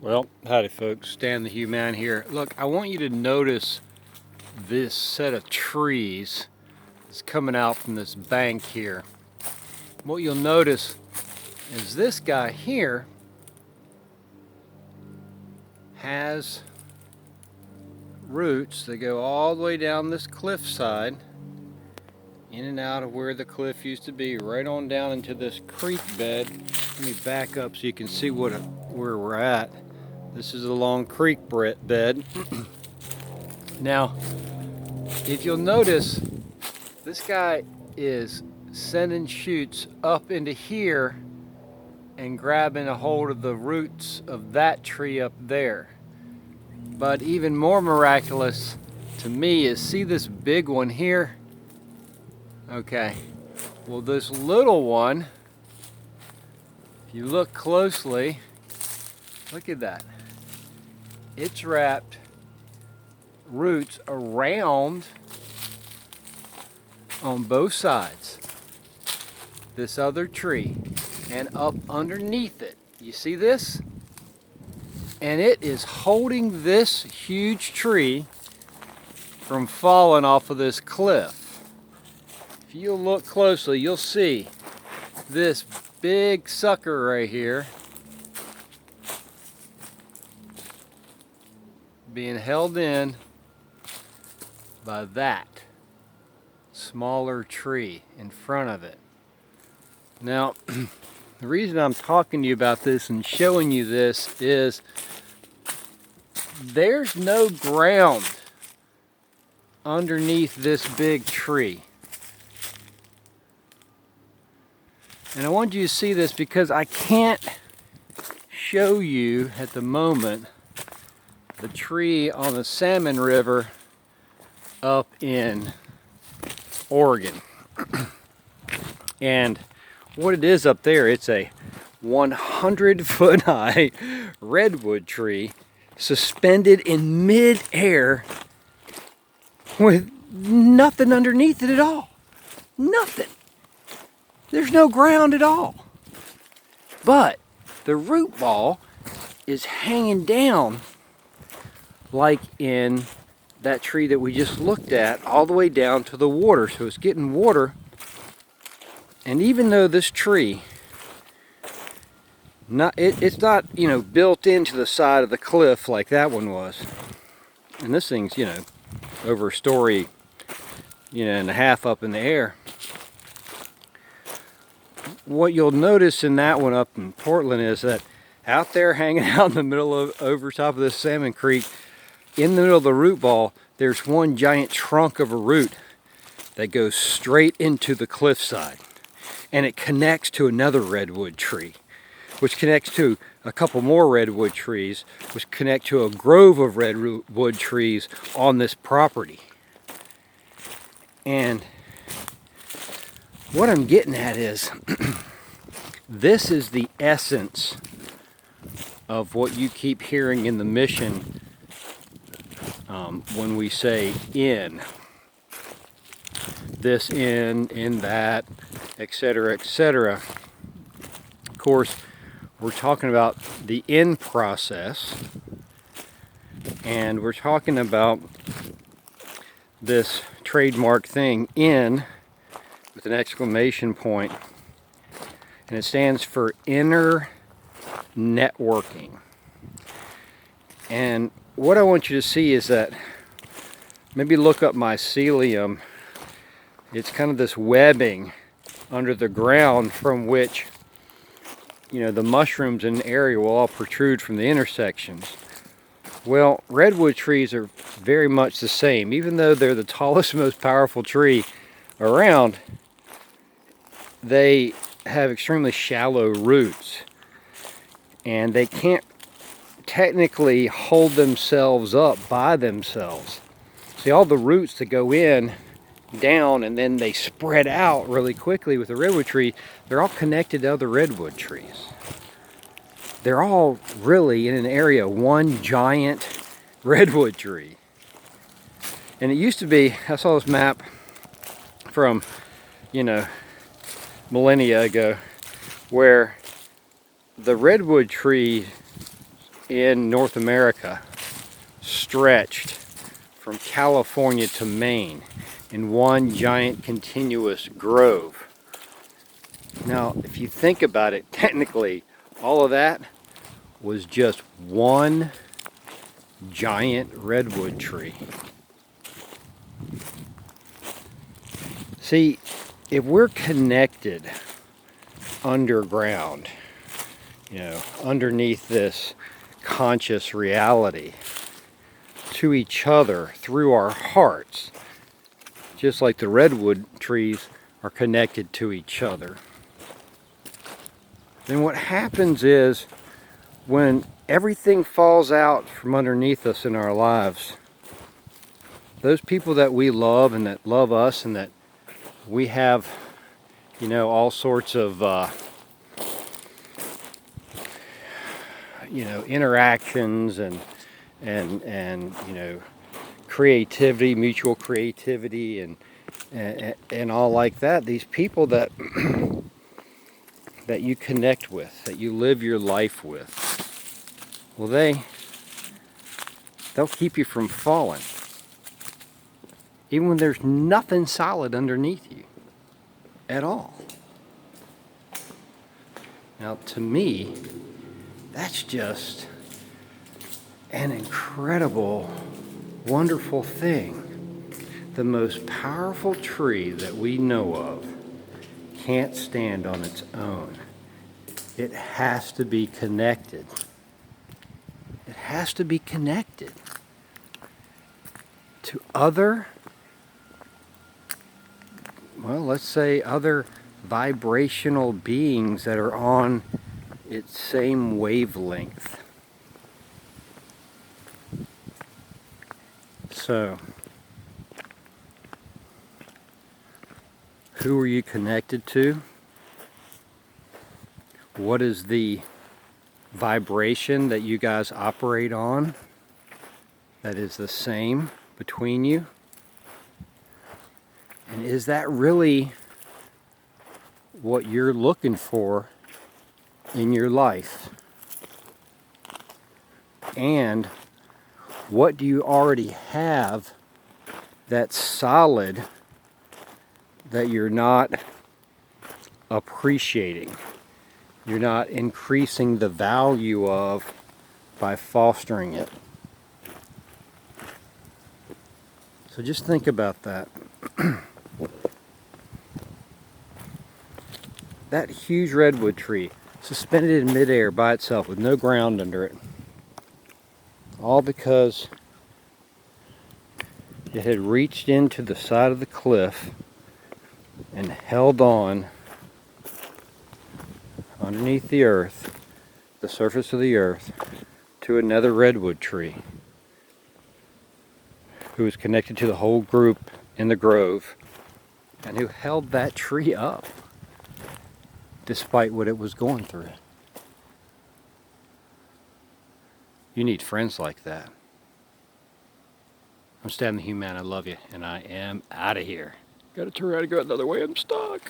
Well, howdy folks, Stan the Hugh Man here. Look, I want you to notice this set of trees that's coming out from this bank here. What you'll notice is this guy here has roots that go all the way down this cliffside, in and out of where the cliff used to be, right on down into this creek bed. Let me back up so you can see where we're at. This is a long creek bed. Now, if you'll notice, this guy is sending shoots up into here and grabbing a hold of the roots of that tree up there. But even more miraculous to me is, see this big one here? Okay, well this little one, if you look closely, look at that. It's wrapped roots around on both sides this other tree and up underneath it. You see this? And it is holding this huge tree from falling off of this cliff. If you look closely, you'll see this big sucker right here being held in by that smaller tree in front of it. Now, the reason I'm talking to you about this and showing you this is there's no ground underneath this big tree. And I want you to see this because I can't show you at the moment the tree on the Salmon River up in Oregon. And what it is up there, it's a 100-foot high redwood tree suspended in mid-air with nothing underneath it at all. Nothing. There's no ground at all. But the root ball is hanging down like in that tree that we just looked at, all the way down to the water. So it's getting water. And even though this tree, it's not, built into the side of the cliff like that one was. And this thing's, over a story, and a half up in the air. What you'll notice in that one up in Portland is that out there hanging out in the middle of, over top of this salmon creek, in the middle of the root ball, there's one giant trunk of a root that goes straight into the cliffside. And it connects to another redwood tree, which connects to a couple more redwood trees, which connect to a grove of redwood trees on this property. And what I'm getting at is, this is the essence of what you keep hearing in the mission when we say in. This, in that, etc., etc. Of course, we're talking about the in process, and we're talking about this trademark thing, in, with an exclamation point, and it stands for inner networking. And what I want you to see is that, maybe look up mycelium. It's kind of this webbing under the ground from which, the mushrooms in the area will all protrude from the intersections. Well, redwood trees are very much the same. Even though they're the tallest, most powerful tree around, they have extremely shallow roots, and they can't technically hold themselves up by themselves. See, all the roots that go in, down, and then they spread out really quickly with the redwood tree, they're all connected to other redwood trees. They're all really in an area one giant redwood tree. And it used to be, I saw this map from, millennia ago, where the redwood tree in North America stretched from California to Maine in one giant continuous grove. Now, if you think about it, technically, all of that was just one giant redwood tree. See, if we're connected underground, you know, underneath this conscious reality to each other through our hearts, just like the redwood trees are connected to each other, then what happens is when everything falls out from underneath us in our lives, those people that we love and that love us and that we have, you know, all sorts of you know, interactions and you know, creativity, mutual creativity and all like that. These people that that you connect with, that you live your life with, well, they'll keep you from falling, even when there's nothing solid underneath you at all. Now, to me, that's just an incredible, wonderful thing. The most powerful tree that we know of can't stand on its own. It has to be connected. It has to be connected to other, well, let's say other vibrational beings that are on its same wavelength. So, who are you connected to? What is the vibration that you guys operate on that is the same between you? And is that really what you're looking for in your life? And what do you already have that's solid that you're not appreciating? You're not increasing the value of by fostering it. So just think about that. That huge redwood tree suspended in midair by itself with no ground under it. All because it had reached into the side of the cliff and held on underneath the earth, the surface of the earth, to another redwood tree who was connected to the whole group in the grove and who held that tree up despite what it was going through. You need friends like that. I'm Stan the Human. I love you, and I am out of here. Got to turn around and go another way. I'm stuck.